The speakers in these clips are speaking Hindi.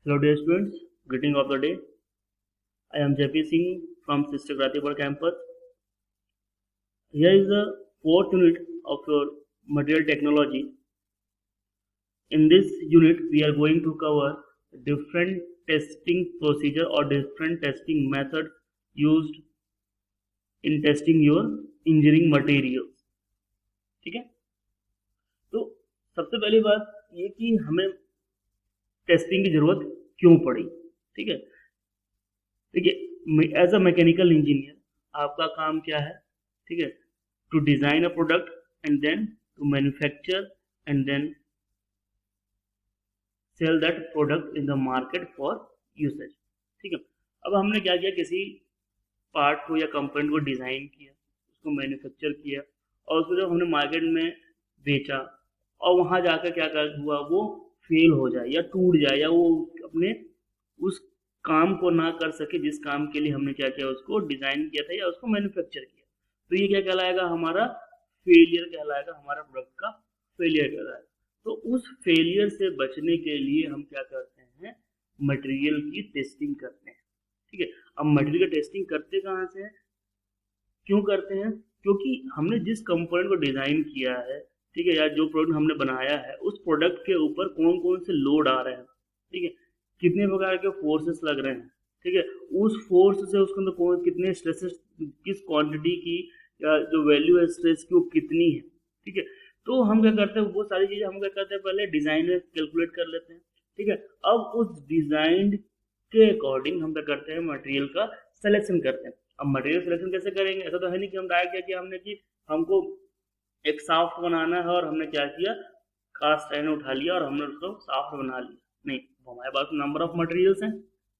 Hello dear students, greeting of the day. I am JP Singh from Sister Gratipur campus. Here is the fourth unit of your material technology. In this unit, we are going to cover different testing procedure or different testing methods used in testing your engineering materials. ठीक है, तो सबसे पहली बात ये कि हमें टेस्टिंग की जरूरत क्यों पड़ी. ठीक है, देखिए एज अ मैकेनिकल इंजीनियर आपका काम क्या है. ठीक है, to design a product and then to manufacture and then sell that product in the market for usage. ठीक है, अब हमने क्या किया, किसी पार्ट को या कंपोनेंट को डिजाइन किया, उसको मैन्युफैक्चर किया और उसको जब हमने मार्केट में बेचा और वहां जाकर क्या हुआ, वो फेल हो जाए या टूट जाए या वो अपने उस काम को ना कर सके जिस काम के लिए हमने क्या किया, उसको डिजाइन किया था या उसको मैन्युफैक्चर किया, तो ये क्या कहलाएगा, हमारा फेलियर कहलाएगा, हमारा प्रोडक्ट का फेलियर कहलाएगा. तो उस फेलियर से बचने के लिए हम क्या करते हैं, मटेरियल की टेस्टिंग करते हैं. ठीक है, अब मटेरियल की टेस्टिंग करते कहाँ से हैं, क्यों करते हैं, क्योंकि हमने जिस कंपोनेंट को डिजाइन किया है, ठीक है, या जो प्रोडक्ट हमने बनाया है, उस प्रोडक्ट के ऊपर कौन कौन से लोड आ रहे हैं, ठीक है, कितने प्रकार के फोर्सेस लग रहे हैं, ठीक है, उस फोर्स से उसके अंदर कौन कितने स्ट्रेसेस, किस क्वांटिटी की या जो वैल्यू है स्ट्रेस की वो कितनी है. ठीक है, तो हम क्या करते हैं, वो सारी चीजें हम क्या करते हैं, पहले डिजाइन में कैलकुलेट कर लेते हैं. ठीक है, अब उस डिजाइन के अकॉर्डिंग हम क्या करते हैं, मटेरियल का सिलेक्शन करते हैं. अब मटेरियल सिलेक्शन कैसे करेंगे, ऐसा तो है नहीं कि हम डायरेक्ट क्या किया हमने कि हमको एक साफ्ट बनाना है और हमने क्या किया, कास्ट आयरन उठा लिया और हमने उसको साफ्ट बना लिया. नहीं, हमारे पास नंबर ऑफ मटेरियल्स हैं.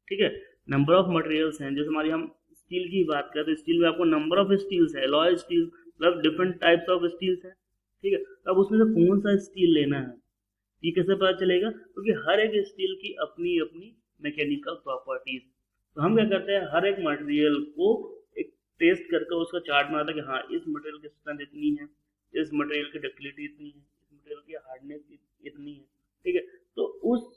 ठीक है, नंबर ऑफ मटेरियल्स हैं. जैसे हमारी हम स्टील की बात करें तो स्टील में आपको नंबर ऑफ स्टील्स है, एलॉय स्टील मतलब डिफरेंट टाइप्स ऑफ स्टील्स हैं. ठीक है, अब उसमें से कौन सा स्टील लेना है ये कैसे पता चलेगा, क्योंकि हर एक स्टील की अपनी अपनी मैकेनिकल प्रॉपर्टीज. तो हम क्या करते हैं, हर एक मटेरियल को एक टेस्ट करके उसका चार्ट बनाता है कि हाँ इस मटेरियल की स्ट्रेंथ इतनी है, इस मटेरियल की डक्टिलिटी इतनी है, इस मटेरियल की हार्डनेस इतनी है. ठीक है, तो उस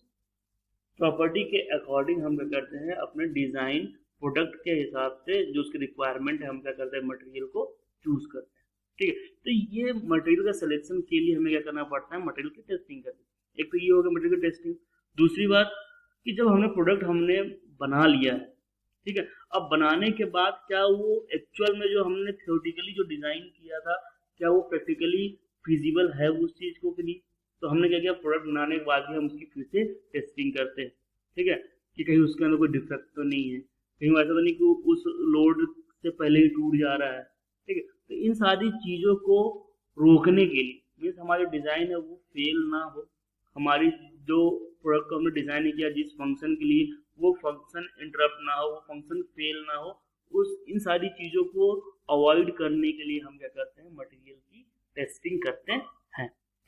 प्रॉपर्टी के अकॉर्डिंग हम क्या करते हैं, अपने डिजाइन प्रोडक्ट के हिसाब से जो उसकी रिक्वायरमेंट है हम क्या करते हैं, मटेरियल को चूज करते हैं. ठीक है, तो ये मटेरियल का सिलेक्शन के लिए हमें क्या करना पड़ता है, मटेरियल की टेस्टिंग करनी. एक तो ये हो गया मटेरियल की टेस्टिंग. दूसरी बात कि जब हमने प्रोडक्ट हमने बना लिया है, ठीक है, अब बनाने के बाद क्या वो एक्चुअल में जो हमने थ्योरेटिकली जो डिजाइन किया था, क्या वो प्रैक्टिकली फिजिबल है उस चीज को कि नहीं. तो हमने क्या किया, प्रोडक्ट बनाने के बाद भी हम उसकी फिर से टेस्टिंग करते हैं. ठीक है, कि कहीं उसके अंदर कोई डिफेक्ट तो नहीं है, कहीं ऐसा तो नहीं कि उस लोड से पहले ही टूट जा रहा है. ठीक है, तो इन सारी चीजों को रोकने के लिए, मीन्स हमारी डिजाइन है वो फेल ना हो, हमारी जो प्रोडक्ट को हमने डिजाइन किया जिस फंक्शन के लिए, वो फंक्शन इंटरप्ट ना हो, वो फंक्शन फेल ना हो, उस इन सारी चीजों को अवॉइड करने के लिए हम क्या करते हैं, मटेरियल की टेस्टिंग करते हैं.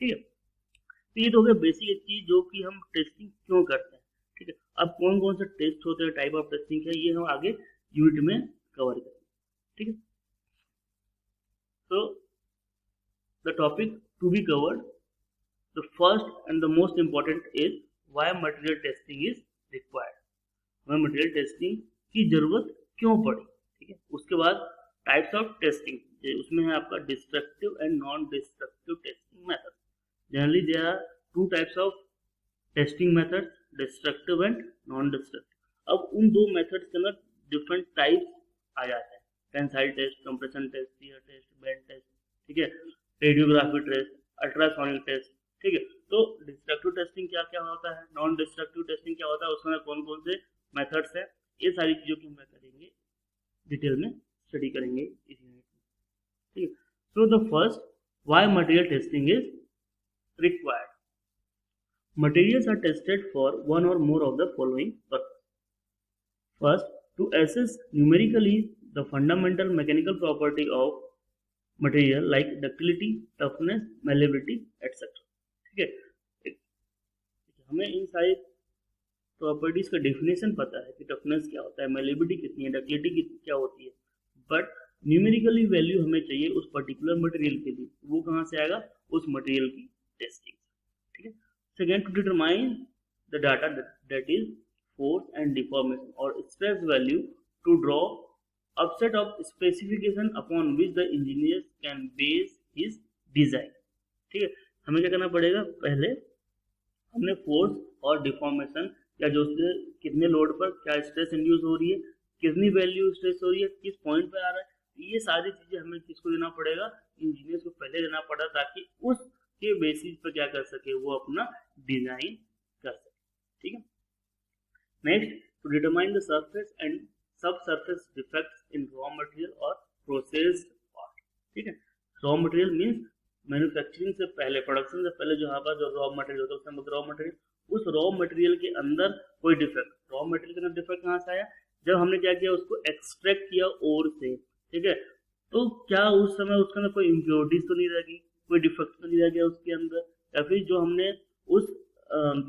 ठीक है, तो ये तो हो गया बेसिक चीज जो कि हम टेस्टिंग क्यों करते हैं. ठीक है, अब कौन कौन से टेस्ट होते हैं, टाइप ऑफ टेस्टिंग है, ये हम आगे यूनिट में कवर करेंगे. ठीक है, so the topic to be covered, the first and the most important is why material testing is required. हमें मटेरियल टेस्टिंग की जरूरत क्यों पड़ी. ठीक है, उसके बाद टाइप्स ऑफ टेस्टिंग, उसमें है आपका destructive and non destructive testing method. Generally there are two types of testing method, destructive and non destructive. अब उन दो मेथड्स के अंदर डिफरेंट टाइप्स आ जाते हैं, tensile test, compression test, shear test, bend test. ठीक है, रेडियोग्राफी टेस्ट, अल्ट्रासोनिक टेस्ट. ठीक है, तो डिस्ट्रक्टिव टेस्टिंग क्या क्या होता है, नॉन डिस्ट्रक्टिव टेस्टिंग क्या होता है, उसमें कौन कौन से मेथड्स है, ये सारी चीजों की हम करेंगे, डिटेल में स्टडी करेंगे इस यूनिट में. ठीक है, so the first, why material testing is required. Materials are tested for one or more of the following purposes. First, to assess numerically the fundamental mechanical property of material like ductility, toughness, malleability, etc. ठीक है, हमें इन सारी प्रॉपर्टीज का डेफिनेशन पता है कि टफनेस क्या होता है, malleability कितनी है, डक्टिलिटी क्या होती है, बट न्यूमेरिकली वैल्यू हमें चाहिए उस पर्टिकुलर मटेरियल के लिए, वो कहाँ से आएगा, उस मटेरियल की टेस्टिंग. ठीक है, second, to determine the data that is force and deformation or stress value to draw up set of specification upon which the engineer can base his design। ठीक है, हमें क्या करना पड़ेगा, पहले हमने फोर्स और डिफॉर्मेशन या जो उसके कितने लोड पर क्या स्ट्रेस इंड्यूस हो रही है, कितनी वैल्यू स्ट्रेस हो रही है, किस पॉइंट पे आ रहा है, ये सारी चीजें हमें किसको देना पड़ेगा, इंजीनियर्स को पहले देना पड़ा, ताकि उसके बेसिस पर क्या कर सके, वो अपना डिजाइन कर सके। ठीक है, next, to determine the surface and sub surface defects in raw material और प्रोसेस्ड पार्ट। ठीक है, रॉ मटेरियल मींस मैन्युफैक्चरिंग से पहले, प्रोडक्शन से पहले जो यहाँ पर जो रॉ मटेरियल होता है उसमें रॉ मटेरियल, उस रॉ मटेरियल के अंदर कोई डिफेक्ट, रॉ मटेरियल के अंदर डिफेक्ट कहाँ से आया, जब हमने क्या किया, उसको एक्सट्रैक्ट किया ओर से। ठीक है, तो क्या उस समय उसके अंदर कोई इम्प्योरिटीज तो नहीं रहेगी, कोई डिफेक्ट तो नहीं रह गया उसके अंदर, या फिर जो हमने उस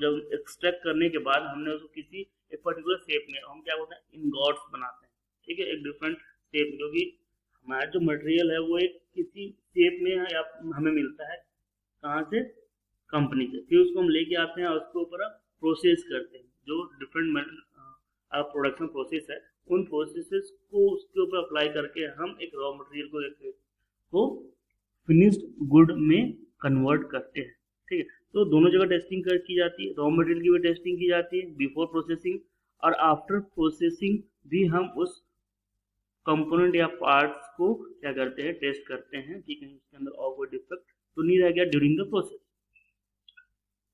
जब एक्सट्रैक्ट करने के बाद हमने उसको किसी एक पर्टिकुलर शेप में, हम क्या बोलते हैं, इंगॉट्स बनाते हैं। ठीक है, एक डिफरेंट शेप, क्योंकि हमारा जो मटेरियल है वो एक किसी शेप में या हमें मिलता है, कहाँ से, कंपनी से, फिर उसको हम लेके आते हैं और उसके ऊपर प्रोसेस करते हैं, जो डिफरेंट प्रोडक्शन प्रोसेस है, उन प्रोसेसेस को उसके ऊपर अप्लाई करके हम एक रॉ मटेरियल को फिनिश्ड गुड में कन्वर्ट करते हैं। ठीक है, तो दोनों जगह टेस्टिंग की जाती है, रॉ मटेरियल की भी टेस्टिंग की जाती है बिफोर प्रोसेसिंग, और आफ्टर प्रोसेसिंग भी हम उस कंपोनेंट या पार्ट्स को क्या करते हैं, टेस्ट करते हैं कि कहीं उसके अंदर और कोई डिफेक्ट तो नहीं रह गया during the process.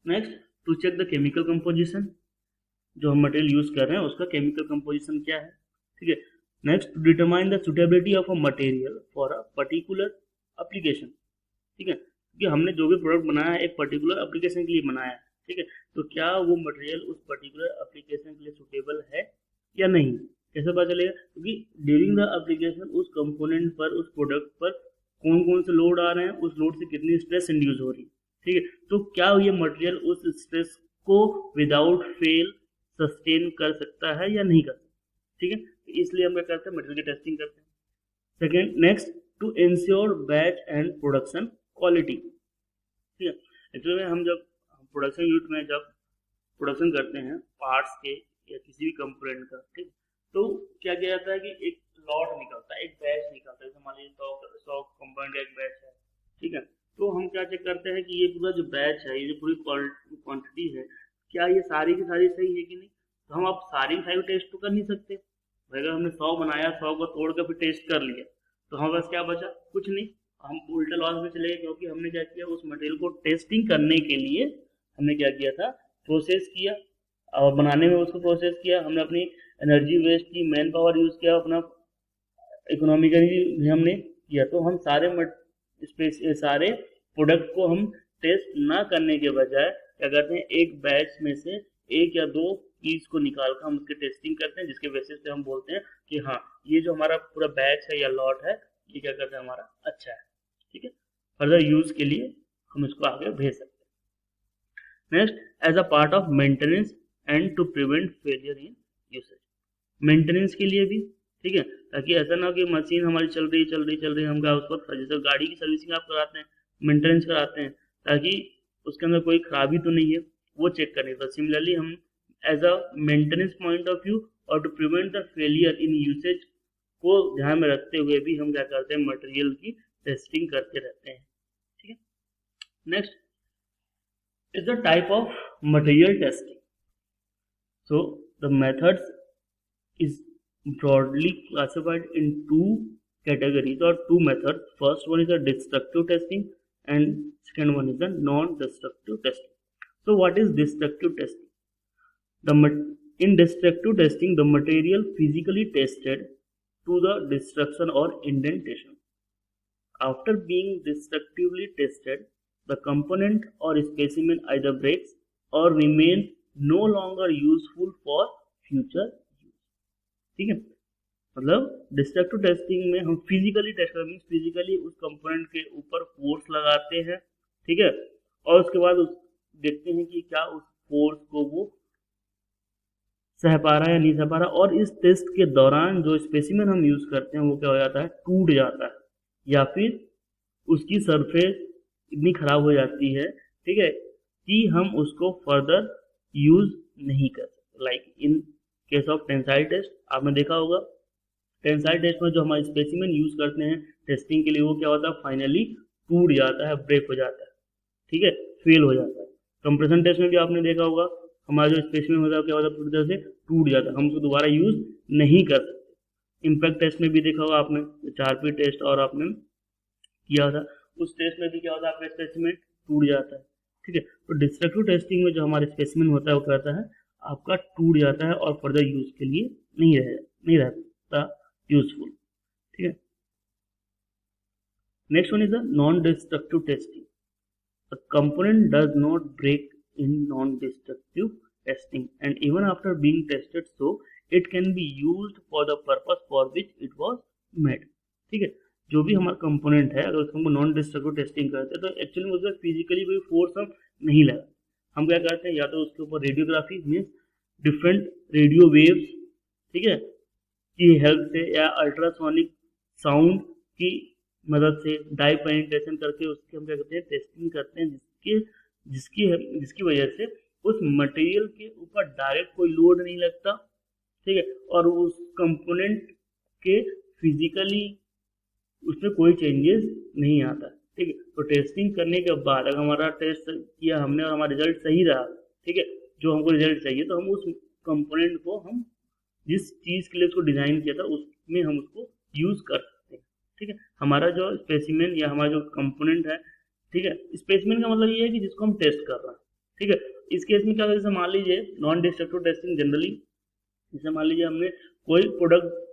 Next, to check the chemical composition, जो हम मटेरियल यूज कर रहे हैं उसका केमिकल कंपोजिशन क्या है। ठीक है, next, to determine the suitability of a material for a particular application. ठीक है, क्योंकि हमने जो भी प्रोडक्ट बनाया है एक पर्टिकुलर एप्लीकेशन के लिए बनाया है। ठीक है, तो क्या वो मटेरियल उस पर्टिकुलर एप्लीकेशन के लिए सुटेबल है या नहीं, कैसे पता चलेगा, क्योंकि ड्यूरिंग द एप्लीकेशन उस कंपोनेंट पर, उस प्रोडक्ट पर कौन कौन से लोड आ रहे हैं, उस लोड से कितनी स्ट्रेस इंड्यूस हो रही है। ठीक है, तो क्या ये मटेरियल उस स्ट्रेस को विदाउट फेल सस्टेन कर सकता है या नहीं कर सकता। ठीक है, तो इसलिए हम क्या करते हैं, मटेरियल की टेस्टिंग करते हैं। Second, next, to ensure batch and production quality. ठीक है, एक्चुअली हम जब प्रोडक्शन यूनिट में जब प्रोडक्शन करते हैं पार्ट्स के या किसी भी कंपोनेंट का, ठीक, तो क्या किया जाता है कि एक लॉट निकलता है, एक बैच निकलता है, जैसे मान लीजिए 100 कंपोनेंट का एक बैच है। ठीक है, तो हम क्या चेक करते हैं कि ये पूरा जो बैच है, ये जो पूरी क्वांटिटी है, क्या ये सारी की सारी सही है कि नहीं। तो हम अब सारी सारी टेस्ट तो कर नहीं सकते, अगर हमने 100 बनाया, 100 को तोड़ कर फिर टेस्ट कर लिया, तो हमारे पास क्या बचा, कुछ नहीं, हम उल्टा लॉस में चले गए, क्योंकि हमने क्या किया, उस मटेरियल को टेस्टिंग करने के लिए हमने क्या किया था, प्रोसेस किया, और बनाने में उसको प्रोसेस किया, हमने अपनी एनर्जी वेस्ट की, मैन पावर यूज किया, अपना इकोनॉमिकली भी हमने किया। तो हम सारे प्रोडक्ट को हम टेस्ट ना करने के बजाय क्या करते हैं, एक बैच में से एक या दो चीज को निकाल कर हम उसकी टेस्टिंग करते हैं, जिसके बेसिस पे हम बोलते हैं कि हाँ, ये जो हमारा पूरा बैच है या लॉट है, ये क्या करता है, हमारा अच्छा है। ठीक है, फर्दर यूज के लिए हम इसको आगे भेज सकते हैं। Next, as a part of maintenance and to prevent failure in usage, maintenance के लिए भी। ठीक है, ताकि ऐसा ना हो कि मशीन हमारी चल रही हम क्या उस पर, जैसे गाड़ी की सर्विसिंग आप कराते हैं, मेंटेनेंस कराते हैं, ताकि उसके अंदर कोई खराबी तो नहीं है, वो चेक करने। तो सिमिलरली हम as a maintenance point of view और to prevent the failure in usage को ध्यान में रखते हुए भी हम क्या करते हैं, मटेरियल की टेस्टिंग करते रहते हैं। ठीक है, next is the type of material testing. So the methods is broadly classified in two categories or two methods. First one is the destructive testing and second one is the non-destructive testing. So what is destructive testing? In destructive testing, the material physically tested to the destruction or indentation. After being destructively tested, the component or specimen either breaks or remain no longer useful for future. ठीक है, मतलब डिस्ट्रक्टिव टेस्टिंग में हम फिजिकली टेस्ट करते हैं, फिजिकली उस कंपोनेंट के ऊपर फोर्स लगाते हैं। ठीक है, और उसके बाद देखते हैं कि क्या उस फोर्स को वो सह पा रहा है या नहीं सह पा रहा, और इस टेस्ट के दौरान जो स्पेसिमेन हम यूज करते हैं वो क्या हो जाता है, टूट जाता है, या फिर उसकी सरफेस इतनी खराब हो जाती है, ठीक है, कि हम उसको फर्दर यूज नहीं कर सकते। Like in case of tensile test आपने देखा होगा, टेंसाइल टेस्ट में जो हमारे स्पेसिमेन यूज करते हैं टेस्टिंग के लिए वो क्या होता है, फाइनली टूट जाता है, ब्रेक हो जाता है, ठीक है, फेल हो जाता है। कंप्रेशन टेस्ट में भी आपने देखा होगा हमारा जो स्पेसिमेन होता है क्या होता है, पूरी तरह से टूट जाता है, हम उसको दोबारा यूज नहीं कर सकते। इम्पैक्ट टेस्ट में भी देखा होगा आपने, 4P टेस्ट और आपने किया था, उस टेस्ट में भी क्या होता है, आपका स्पेसिमेन टूट जाता है, ठीक है। तो डिस्ट्रक्टिव टेस्टिंग में जो हमारा स्पेसिमेन होता है वो क्या होता है, आपका टूट जाता है और फर्दर यूज के लिए नहीं रहता यूजफुल, ठीक है। Next one is the non destructive testing. A component does not break in non-destructive testing and even after being tested so it can be used for the purpose for which it was made, ठीक है। जो भी हमारा कंपोनेंट है अगर उसको नॉन डिस्ट्रक्टिव टेस्टिंग करते हैं तो एक्चुअली उसका फिजिकली कोई फोर्स हम नहीं लगा, हम क्या करते हैं या तो उसके ऊपर radiography means different radio waves, ठीक है, की हेल्प से या अल्ट्रासोनिक साउंड की मदद से डाई पेनिट्रेशन करके उसकी हम क्या करते हैं, टेस्टिंग करते हैं, जिसकी वजह से उस मटेरियल के ऊपर डायरेक्ट कोई लोड नहीं लगता, ठीक है, और उस कंपोनेंट के फिजिकली उसमें कोई चेंजेस नहीं आता, ठीक है। तो टेस्टिंग करने के बाद अगर हमारा टेस्ट किया हमने और हमारा रिजल्ट सही रहा, ठीक है, जो हमको रिजल्ट चाहिए, तो हम उस कंपोनेंट को हम जिस चीज़ के लिए उसको डिज़ाइन किया था उसमें हम उसको यूज़ कर सकते हैं, ठीक है। हमारा जो स्पेसिमेन या हमारा जो कंपोनेंट है, ठीक है, स्पेसिमेन का मतलब ये है कि जिसको हम टेस्ट कर रहे हैं, ठीक है। इस केस में क्या होता है, जैसे मान लीजिए नॉन डिस्ट्रक्टिव टेस्टिंग जनरली, जैसे मान लीजिए हमने कोई प्रोडक्ट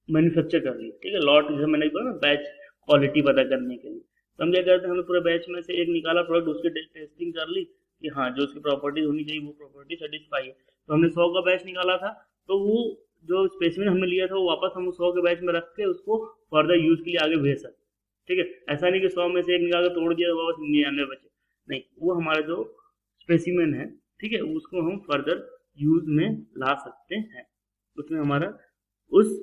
मैन्युफैक्चर कर लिया, ठीक है, लॉट जैसे मैंने बोला ना बैच क्वालिटी पता करने के लिए, तो हम क्या करते हैं, हमने पूरे बैच में से एक निकाला प्रोडक्ट, उसकी टेस्टिंग कर ली कि हाँ जो उसकी प्रॉपर्टीज होनी चाहिए वो प्रॉपर्टी सेटिस्फाई है, तो हमने 100 का बैच निकाला था, तो वो जो स्पेसिमेन हमने लिया था वो वापस हम 100 के बैच में रख के उसको फर्दर यूज के लिए आगे भेज सकते, ठीक है। ऐसा नहीं कि 100 में से एक निकाल के तोड़ दिया तो वापस 99 बचे, नहीं, वो हमारा जो स्पेसिमेन है, ठीक है, उसको हम फर्दर यूज में ला सकते हैं, उसमें हमारा उस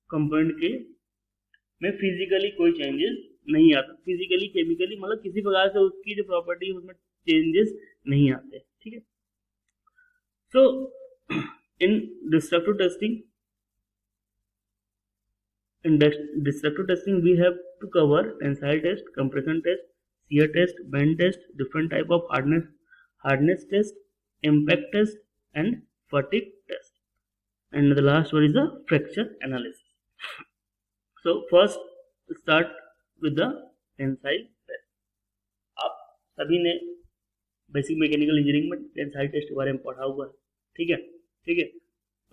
कंपोनेंट के में फिजिकली कोई चेंजेस नहीं आता, फिजिकली केमिकली मतलब किसी प्रकार से उसकी जो प्रॉपर्टी उसमें चेंजेस नहीं आते, ठीक है। सो in destructive testing we have to cover tensile test, compression test, shear test, bend test, different type of hardness test, impact test and fatigue test, and the last one is the fracture analysis. So first start with the tensile test. आप सभी ने बेसिक मैकेनिकल इंजीनियरिंग में टेंसाइल टेस्ट के बारे में पढ़ा हुआ है, ठीक है, ठीक है।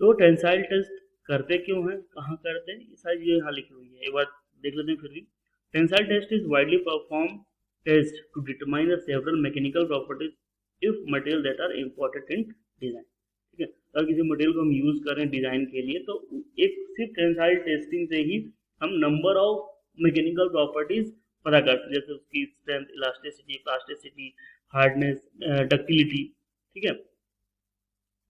तो टेंसाइल टेस्ट करते क्यों हैं, कहाँ करते हैं, ये सारी चीजें यहाँ लिखी हुई है, एक बार देख लेते हैं फिर भी। Tensile test is widely perform test to determine the several mechanical properties if material that are important in design, ठीक है। अगर किसी मटेरियल को हम यूज कर रहे हैं डिजाइन के लिए तो एक सिर्फ टेंसाइल टेस्टिंग से ही हम नंबर ऑफ मैकेनिकल प्रॉपर्टीज पता करते हैं, जैसे उसकी strength, elasticity, plasticity, hardness, ductility, ठीक है,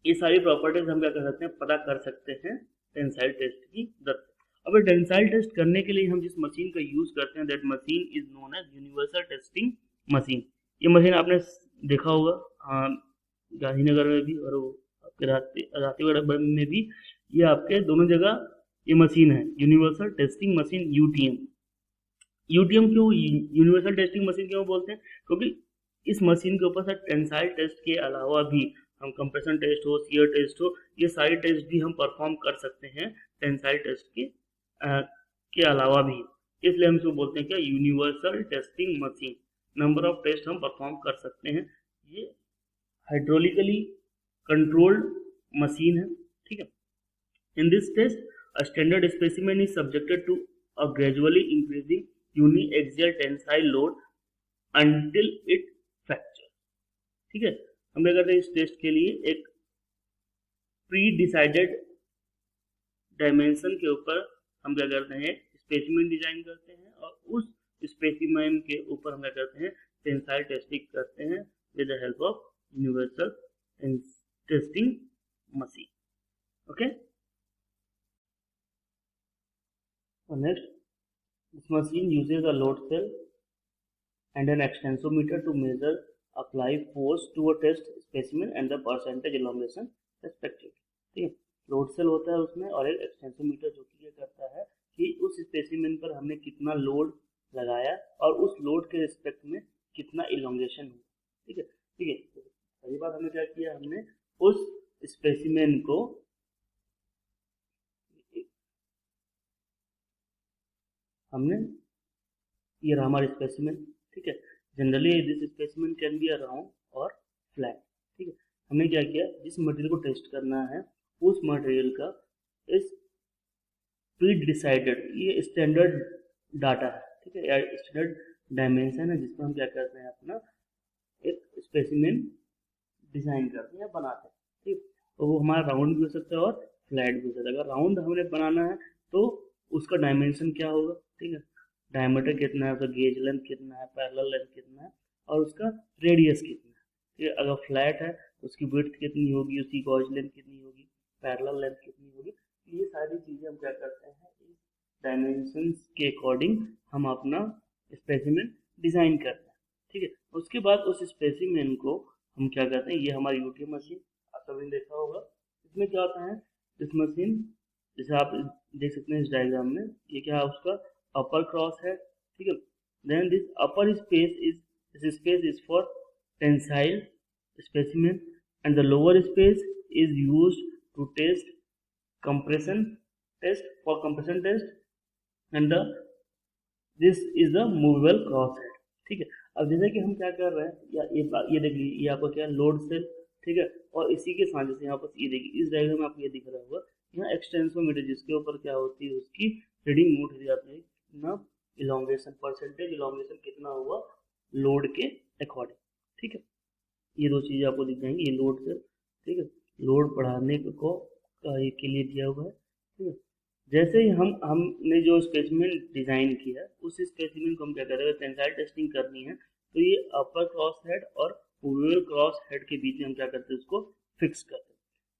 ये सारी प्रॉपर्टीज हम क्या कर सकते हैं, पता कर सकते हैं टेंसाइल टेस्ट की मदद से। अब टेंसाइल टेस्ट करने के लिए हम जिस मशीन का यूज करते हैं that machine is known as universal testing machine. ये मशीन आपने देखा होगा गांधीनगर में भी और आपके रातीगढ़ में भी, ये आपके दोनों जगह ये मशीन है, universal testing machine, UTM. UTM क्यों यूनिवर्सल टेस्टिंग मशीन क्यों बोलते हैं, क्योंकि इस मशीन के ऊपर से टेंसाइल टेस्ट के अलावा भी हम कंप्रेशन टेस्ट हो, शियर टेस्ट हो, ये सारी टेस्ट भी हम परफॉर्म कर सकते हैं टेंसाइल टेस्ट के अलावा भी, इसलिए हम इसको बोलते हैं क्या, universal testing machine. Number of test हम परफॉर्म कर सकते हैं, ये हाइड्रोलिकली कंट्रोल्ड मशीन है, ठीक है। In this test a standard specimen is subjected to a gradually increasing uniaxial tensile load until it fracture, ठीक है। हम क्या करते हैं, इस टेस्ट के लिए एक प्री डिसाइडेड डायमेंशन के ऊपर हम क्या करते हैं, स्पेसिमेन डिजाइन करते हैं और उस स्पेसिमेन के ऊपर हम क्या करते हैं, टेंसाइल टेस्टिंग करते हैं with the help of universal testing machine, okay. Next, this machine uses a load cell and an extensometer to measure apply force to a test specimen and the percentage elongation respective. ठीक है, लोड सेल होता है उसमें, और एक एक्सटेंसोमीटर जो कि ये करता है कि उस स्पेसिमेन पर हमने कितना लोड लगाया और उस लोड के रिस्पेक्ट में कितना इलोंगेशन हुआ। ठीक है, ठीक है, पहली बात हमने क्या किया, हमने उस स्पेसिमेन को ये रहा हमारा स्पेसिमेन। ठीक है, generally this specimen can be a round or flat. ठीक है, हमने क्या किया, जिस मटेरियल को टेस्ट करना है उस मटेरियल का इस प्री डिसाइडेड, ये स्टैंडर्ड डाटा है। ठीक है, या स्टैंडर्ड डायमेंशन है जिसको हम क्या करते हैं, अपना एक स्पेसिमेन डिजाइन करते हैं या बनाते हैं। ठीक, तो वो हमारा राउंड भी हो सकता है और फ्लैट भी हो सकता है। अगर राउंड हमें बनाना है तो उसका डायमेंशन क्या होगा, ठीक है, डायमीटर कितना है, उसका गेज लेंथ कितना है, पैरेलल लेंथ कितना है, और उसका रेडियस कितना है। ठीक है, अगर फ्लैट है तो उसकी विड्थ कितनी होगी, उसकी गॉज लेंथ कितनी होगी, पैरेलल लेंथ कितनी होगी। ये सारी चीज़ें हम क्या करते हैं, इस डायमेंशंस के अकॉर्डिंग हम अपना स्पेसिमेन डिज़ाइन करते हैं। ठीक है, उसके बाद उस स्पेसिमेन को हम क्या करते हैं, ये हमारी यूटीएम मशीन आप सभी ने देखा होगा। इसमें क्या होता है, इस मशीन जैसे आप देख सकते हैं इस डायग्राम में, ये क्या है, उसका अपर क्रॉस है। ठीक है, then this upper space is for tensile specimen and the lower space is used to test compression test and this is the movable cross head। ठीक है, अब जैसे कि हम क्या कर रहे हैं, या ये देख लीजिए, ये आपका क्या लोड सेल। ठीक है, और इसी के साथ जैसे यहाँ पर ये देखिए, इस डायग्राम में आपको ये दिख रहा होगा, यहाँ एक्सटेंसोमीटर जिसके ऊपर क्या होती है, उसकी रीडिंग नोट हो जाती है, कितना इलोंगेशन, परसेंटेज इलोंगेशन कितना हुआ लोड के अकॉर्डिंग। ठीक है, ये दो चीज़ें आपको दिख जाएंगी, ये लोड सेल। ठीक है, लोड बढ़ाने को के लिए दिया हुआ है। ठीक है, जैसे ही हमने जो स्पेसिमेन डिजाइन किया, उस स्पेसिमेन को हम क्या करेंगे, टेंसाइल टेस्टिंग करनी है, तो ये अपर क्रॉस हेड और मूवेबल क्रॉस हेड के बीच में हम क्या करते हैं, उसको फिक्स करते हैं।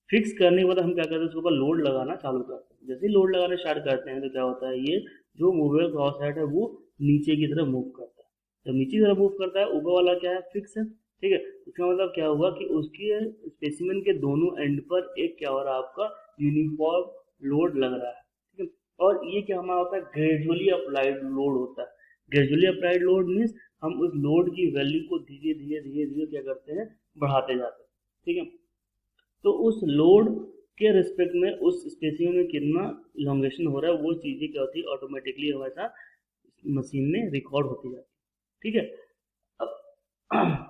फिक्स करने के बाद हम क्या करते हैं, उसके ऊपर लोड लगाना चालू करते हैं। जैसे ही लोड लगाना स्टार्ट करते हैं तो क्या होता है, ये जो मूवेबल क्रॉस हेड है वो नीचे की तरफ मूव करता है। जब नीचे की तरफ मूव करता है, ऊपर वाला क्या है, फिक्स है। ठीक है, इसका मतलब क्या हुआ कि उसके स्पेसिमेन के दोनों एंड पर एक क्या हो रहा है, आपका यूनिफॉर्म लोड लग रहा है। ठीक है, और ये क्या हमारा होता है, ग्रेजुअली अप्लाइड लोड होता है। ग्रेजुअली अप्लाइड लोड मीन्स हम उस लोड की वैल्यू को धीरे धीरे क्या करते हैं, बढ़ाते जाते हैं। ठीक है, तो उस लोड के रिस्पेक्ट में उस स्पेसिमेन में कितना इलोंगेशन हो रहा है, वो चीज़ें क्या होती है, ऑटोमेटिकली हमारे मशीन में रिकॉर्ड होती जाती है। ठीक है, अब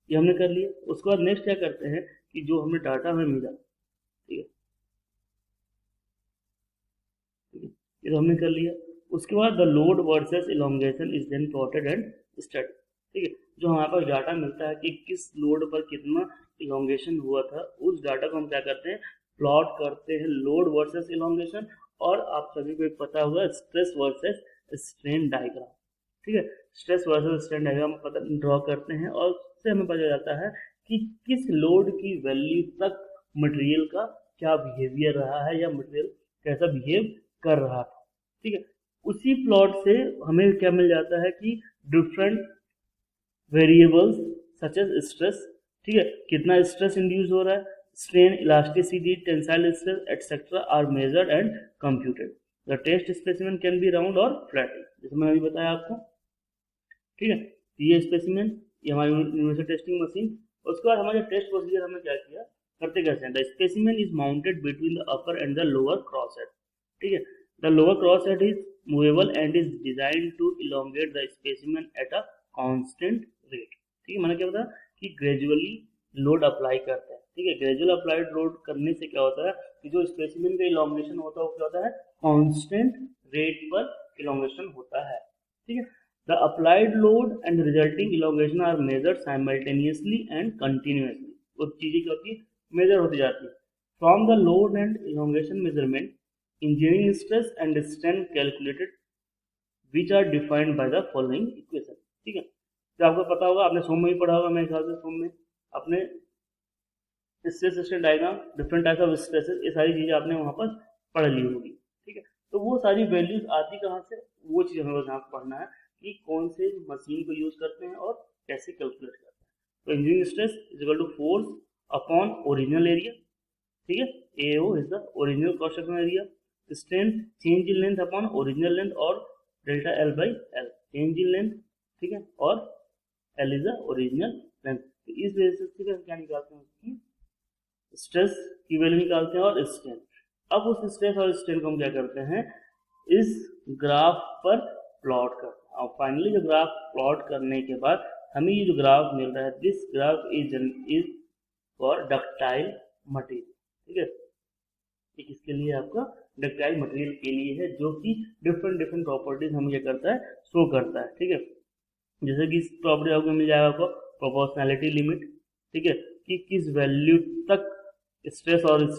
ये हमने कर लिया। उसके बाद नेक्स्ट क्या करते हैं कि जो हमने डाटा हमें मिला, ठीक है, ये तो हमने कर लिया। उसके बाद the load versus elongation is then plotted and study. ठीक है, जो हमारे पास डाटा मिलता है कि किस लोड पर कितना इलोंगेशन हुआ था, उस डाटा को हम क्या करते हैं, प्लॉट करते हैं, लोड वर्सेस इलोंगेशन, और आप सभी को पता होगा स्ट्रेस वर्सेस स्ट्रेन डायग्राम। ठीक है, स्ट्रेस वर्सेस स्ट्रेन डायग्राम पता ड्रॉ करते हैं, और उससे हमें पता जाता है कि किस लोड की वैल्यू तक मटेरियल का क्या बिहेवियर रहा है, या मटेरियल कैसा बिहेव कर रहा था। ठीक है, उसी प्लॉट से हमें क्या मिल जाता है कि different variables such as stress, ठीक है, कितना स्ट्रेस इंड्यूस हो रहा है, strain, elasticity, tensile stress etcetera are measured and computed. The test specimen can be round or flat, जैसे मैंने अभी बताया आपको। ठीक है, ये स्पेसिमेन, ये हमारी यूनिवर्सल टेस्टिंग मशीन। उसके बाद हमारे टेस्ट प्रोसीजर हमें क्या किया, करते कैसे हैं, the specimen is mounted between the upper and the lower cross head. ठीक है, the lower cross head is movable and is designed to elongate the specimen at a constant rate. ठीक है, मैंने क्या बताया कि ग्रेजुअली लोड अप्लाई करते हैं। ठीक है, ग्रेजुअल अप्लाइड लोड करने से क्या होता है कि जो स्पेसिमेन का इलोंगेशन होता है वो क्या होता है, कांस्टेंट रेट पर इलोंगेशन होता है। ठीक है, the applied load and resulting elongation are measured simultaneously and continuously। वो चीजें क्या होती है, मेजर होती जाती है। from the load and elongation measurement, engineering stress and strain calculated which are defined by the following equation। ठीक है, तो आपको पता होगा, आपने सोम में ही पढ़ा होगा, मेरे ख्याल से सोम में आपने stress strain diagram, different type of stresses, ये सारी चीजें आपने वहां पर पढ़ ली होगी। ठीक है, तो वो सारी वैल्यूज आती कहाँ से, वो चीज हमें बस यहाँ पढ़ना है कि कौन से मशीन को यूज करते हैं और कैसे कैलकुलेट करते हैं। तो engineering stress is equal to force upon original area, ठीक है, AO is the original cross sectional area, strength change in length upon original length और delta L by L, change in length, ठीक है, और L is the original length. तो इस बेसिस से क्या निकालते हैं, उसकी स्ट्रेस की वैल्यू निकालते हैं और स्ट्रेन। अब उस स्ट्रेस और स्ट्रेन को हम क्या करते हैं, इस ग्राफ पर प्लॉट करते हैं, और फाइनली जो ग्राफ प्लॉट करने के बाद हमें ये जो ग्राफ मिल रहा है, this graph is for ductile material, ठीक है, ये किसके लिए, आपका डक्टाइल मटेरियल के लिए है, जो कि डिफरेंट प्रॉपर्टीज हमें क्या करता है, शो करता है, ठीक है। जैसे कि इस प्रॉपर्टी आपको मिल जाएगा आपको प्रोपोर्शनैलिटी लिमिट, ठीक है, कि किस वैल्यू तक स्ट्रेस और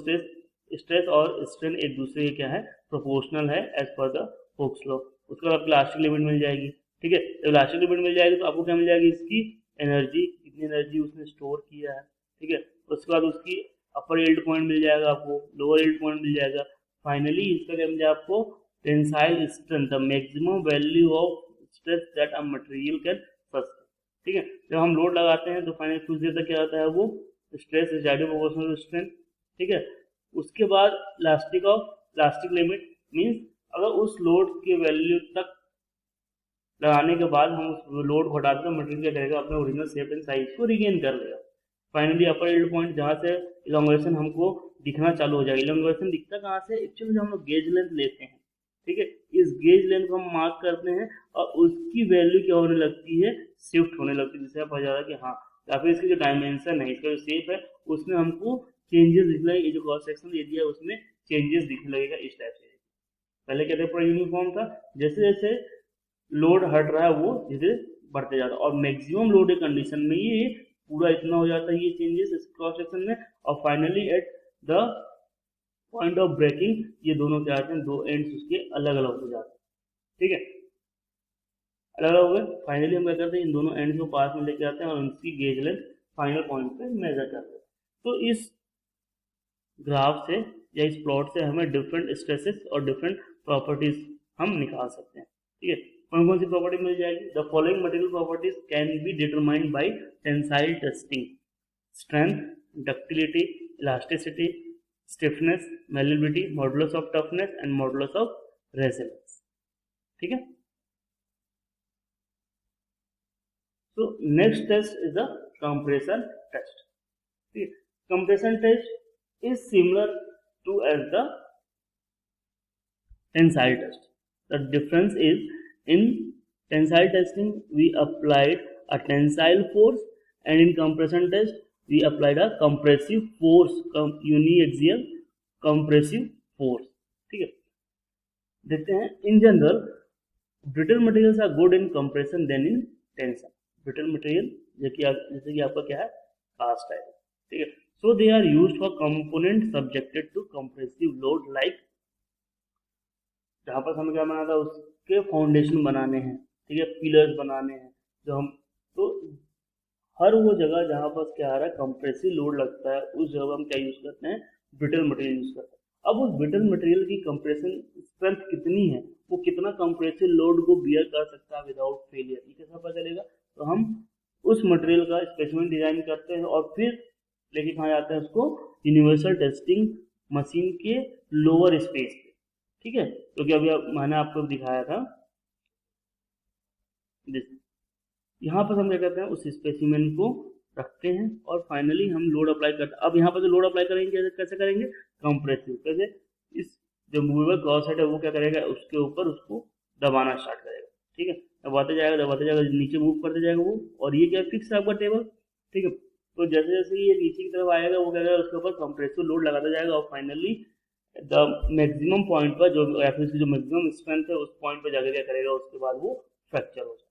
स्ट्रेन एक दूसरे के क्या है, प्रोपोर्शनल है as per the Hooke's law. उसके बाद आपको इलास्टिक लिमिट मिल जाएगी, ठीक है, जब इलास्टिक लिमिट मिल जाएगी तो आपको क्या मिल जाएगी, इसकी एनर्जी, कितनी एनर्जी उसने स्टोर किया है, ठीक है। उसके बाद उसकी अपर यील्ड पॉइंट मिल जाएगा आपको, लोअर यील्ड पॉइंट मिल जाएगा, फाइनली इसका क्या मिल जाएगा आपको, tensile strength, the maximum value of stress that a material can sustain, ठीक है। जब हम लोड लगाते हैं तो फाइनली कुछ देर तक क्या होता है, वो stress is directly proportional to strength, ठीक है। उसके बाद इलास्टिक लिमिट मींस अगर उस लोड के वैल्यू तक लगाने के बाद हम उस लोड को हटाते हैं, मटेरियल क्या करेगा, अपने ओरिजिनल शेप एंड साइज को रिगेन कर लेगा। फाइनली अपर यील्ड पॉइंट, जहाँ से इलोंगेशन हमको दिखना चालू हो जाएगा। इलोंगेशन दिखता कहाँ से, एक्चुअली हम लोग गेज लेंथ लेते हैं, ठीक है, इस गेज लेंथ को हम मार्क करते हैं और उसकी वैल्यू क्या होने लगती है, शिफ्ट होने लगती है, जिससे आप पता जाता कि हाँ, या फिर इसकी जो डायमेंशन है, इसका जो शेप है, उसमें हमको चेंजेस दिख लगेगा, ये जो क्रॉस सेक्शन एरिया है उसमें चेंजेस दिखने लगेगा इस टाइप से। पहले क्या था, पूरा यूनिफॉर्म था, जैसे जैसे लोड हट रहा है वो धीरे बढ़ते जाता है, और मैक्सिमम लोड के कंडीशन में ये पूरा इतना हो जाता है, ये चेंजेस इस क्रॉस सेक्शन में, और finally at the point of breaking ये दोनों क्या आते हैं, दो एंड्स उसके अलग अलग हो जाते हैं, ठीक है, अलग अलग हो गए। फाइनली हम क्या करते हैं, इन दोनों एंड्स को पास में लेके आते हैं और उनकी गेज लेंथ फाइनल पॉइंट पे मेजर करते हैं। तो इस ग्राफ से या इस प्लॉट से हमें डिफरेंट स्ट्रेसेस और डिफरेंट प्रॉपर्टीज हम निकाल सकते हैं, ठीक है। कौन कौन सी प्रॉपर्टी मिल जाएगी, the following material properties can be determined by tensile testing, strength, ductility, elasticity, stiffness, malleability, modulus of toughness and modulus of resilience, ठीक है। So next test is the compression test. See, compression test is similar to as the tensile test. The difference is in tensile testing we applied a tensile force, and in compression test we applied a compressive force, uniaxial compressive force. ठीक है, देखते हैं। In general, brittle materials are good in compression than in tension. Brittle material जैसे कि आपका क्या है, कास्ट आयरन, ठीक है। So they are used for component subjected to compressive load, like जहाँ पर हमें क्या बनाना था, उसके फाउंडेशन बनाने हैं, ठीक है, पिलर्स बनाने हैं, जो हम तो हर वो जगह जहाँ पर क्या आ रहा है, कंप्रेसिव लोड लगता है, उस जगह हम क्या यूज करते हैं, ब्रिटल मटेरियल यूज करते हैं। अब उस ब्रिटल मटेरियल की कंप्रेशन स्ट्रेंथ कितनी है, वो कितना कंप्रेसिव लोड को बियर कर सकता है विदाउट फेलियर, ये कैसा पता चलेगा, तो हम उस मटेरियल का स्पेसिमेन डिजाइन करते हैं और फिर लेके कहाँ जाते हैं, उसको यूनिवर्सल टेस्टिंग मशीन के लोअर स्पेस पे, ठीक है। क्योंकि अभी मैंने आपको दिखाया था, यहाँ पर हम क्या करते हैं, उस स्पेसिमेन को रखते हैं और फाइनली हम लोड अप्लाई करते हैं। अब यहाँ पर जो लोड अप्लाई करेंगे कैसे करेंगे, कंप्रेसिव, कैसे, इस जो मूवेबल क्रॉस हेड है वो क्या करेगा, उसके ऊपर उसको दबाना स्टार्ट करेगा, ठीक है, दबाते जाएगा, नीचे मूव करते जाएगा वो, और ये क्या फिक्स है आपका टेबल, ठीक है। तो जैसे जैसे ये नीचे की तरफ आएगा वो क्या करेगा, उसके ऊपर कंप्रेसिव लोड लगाता जाएगा और फाइनली द मैक्सिमम पॉइंट पर जो जो मैक्सिमम स्ट्रेंथ है उस पॉइंट पर जाकर क्या करेगा, उसके बाद वो फ्रैक्चर हो जाएगा,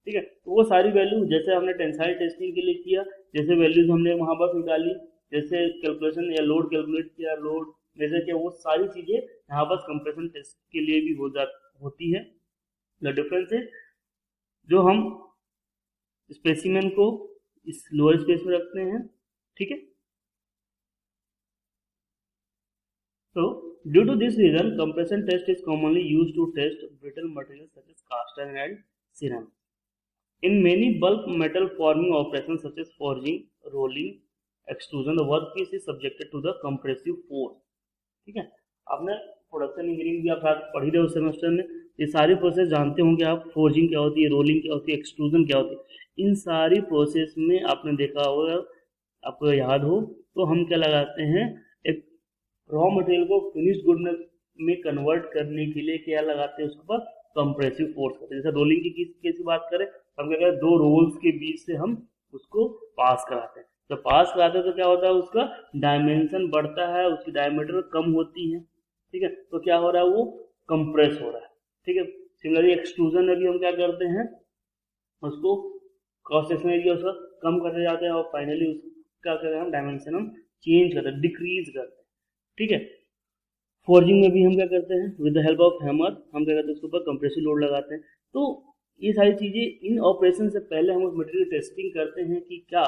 ठीक है। तो वो सारी वैल्यू जैसे हमने टेंसाइल टेस्टिंग के लिए किया, जैसे वैल्यूज हमने वहाँ पर निकाली, जैसे कैलकुलेशन या लोड कैलकुलेट किया, लोड मेजर किया, वो सारी चीजें यहाँ पर कंप्रेशन टेस्ट के लिए भी होती है। द डिफरेंस है, जो हम स्पेसिमेन को इस लोअर स्पेस में रखते हैं, ठीक है। तो due to this reason compression test is commonly used to test brittle material such as cast iron and ceramic. In many bulk metal forming operation such as forging, rolling, extrusion, the work piece is subjected to the compressive force. ठीक है, आपने प्रोडक्शन इंजीनियरिंग भी आप पढ़ ही रहे हो सेमेस्टर में, ये सारी प्रोसेस जानते होंगे आप, फोर्जिंग क्या होती है, रोलिंग क्या होती है, एक्सट्रूजन क्या होती है। इन सारी प्रोसेस में आपने देखा होगा, आपको याद हो तो हम क्या लगाते हैं, एक रॉ मटेरियल को फिनिश्ड गुड में कन्वर्ट करने के लिए क्या लगाते हैं, उसके ऊपर कंप्रेसिव फोर्स करते हैं। जैसे रोलिंग की कैसी बात करें, हम क्या करें, दो रोल्स के बीच से हम उसको पास कराते हैं। जब पास कराते हैं तो क्या होता है, उसका डायमेंशन बढ़ता है, उसकी डायमीटर कम होती है। ठीक है, तो क्या हो रहा है, वो कंप्रेस हो रहा है। ठीक है, सिमिलरली एक्सट्रूजन में भी हम क्या करते हैं, उसको क्रॉस सेक्शन एरिया उसका कम करते जाते हैं और फाइनली उसका क्या हम डायमेंशन हम चेंज करते हैं, डिक्रीज करते हैं। ठीक है, फोर्जिंग में भी हम क्या करते हैं, with the help of hammer हम क्या करते हैं, उसके ऊपर कंप्रेसिव लोड लगाते हैं। तो ये सारी चीजें, इन ऑपरेशन से पहले हम उस मटेरियल टेस्टिंग करते हैं कि क्या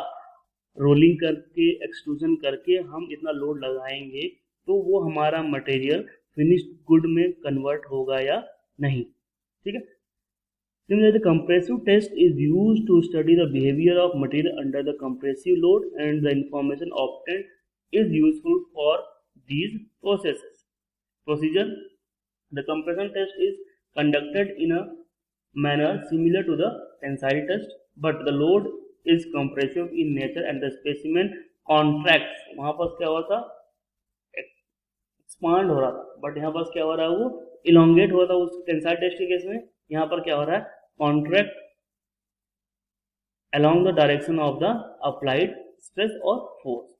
रोलिंग करके, एक्सट्रूजन करके हम इतना लोड लगाएंगे तो वो हमारा मटेरियल फिनिश्ड गुड में कन्वर्ट होगा या नहीं। ठीक है, Similarly, the compressive test is used to study the behavior of material under the compressive load, and the information obtained is useful for these processes. Procedure: the compression test is conducted in a manner similar to the tensile test, but the load is compressive in nature and the specimen contracts. वहाँ पर क्या हुआ था, एक्सपांड हो रहा था, बट यहाँ पर क्या हो रहा है, वो इलोंगेट हो रहा था उस टेंसाइल टेस्ट के केस में। यहाँ पर क्या हो रहा है, contract along the direction of the applied stress or force.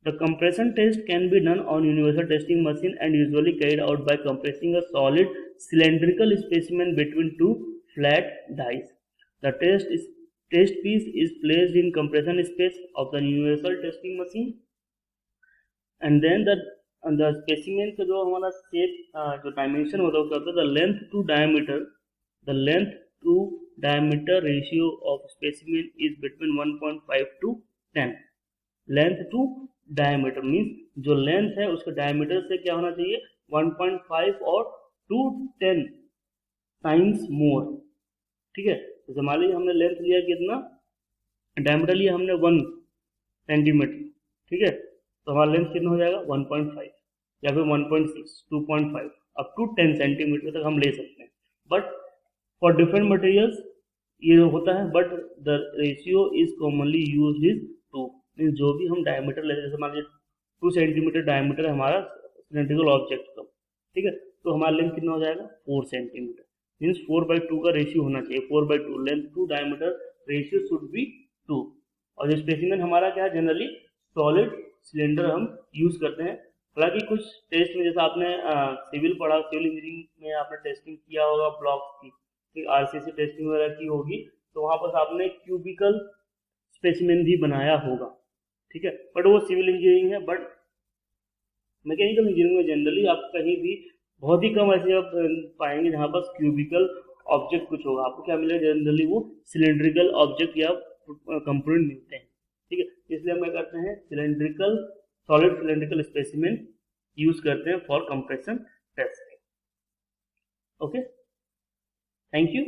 The compression test can be done on universal testing machine and usually carried out by compressing a solid cylindrical specimen between two flat dies. The test piece is placed in compression space of the universal testing machine, and then the specimen का जो हमारा शेप, जो डायमेंशन होता है उसका होता है the length to diameter. The length to diameter ratio of specimen is between 1.5 to 10. Length to diameter means जो लेंथ है उसका डायमीटर से क्या होना चाहिए, 1.5 और टू 10 टाइम्स मोर। ठीक है, जैसे मान लीजिए हमने लेंथ लिया कितना, डायमीटर लिया हमने 1 सेंटीमीटर। ठीक है, तो हमारा लेंथ कितना हो जाएगा, 1.5 या फिर 1.6, 2.5 अप टू 10 सेंटीमीटर तक हम ले सकते हैं। बट फॉर डिफरेंट मटेरियल्स ये होता है, but the ratio is commonly used is 2। Means जो भी हम डायमीटर लेते हैं, जैसे मान लीजिए 2 सेंटीमीटर डायमीटर है हमारा सिलेंड्रिकल ऑब्जेक्ट का, ठीक है, तो हमारा लेंथ कितना हो जाएगा, 4 सेंटीमीटर। मीन्स 4/2 का रेशियो होना चाहिए, 4/2 length to diameter ratio should be 2। और जो स्पेसिमेन हमारा क्या है, जनरली सॉलिड सिलेंडर हम यूज करते हैं। हालांकि कुछ टेस्ट में, जैसे आपने सिविल पढ़ा, सिविल इंजीनियरिंग में आपने टेस्टिंग किया होगा ब्लॉक्स की, आरसीसी टेस्टिंग वगैरह की होगी, तो वहां पर आपने क्यूबिकल स्पेसिमेन भी बनाया होगा। ठीक है, बट वो सिविल इंजीनियरिंग है। बट मैकेनिकल इंजीनियरिंग में जनरली आप कहीं भी बहुत ही कम ऐसे आप पाएंगे जहां पर क्यूबिकल ऑब्जेक्ट कुछ होगा। आपको क्या मिलेगा, जनरली वो सिलेंड्रिकल ऑब्जेक्ट या कंपोनेंट मिलते हैं। ठीक है, इसलिए हम क्या करते हैं, सॉलिड सिलेंड्रिकल स्पेसिमेन यूज करते हैं for compression test. Okay, thank you.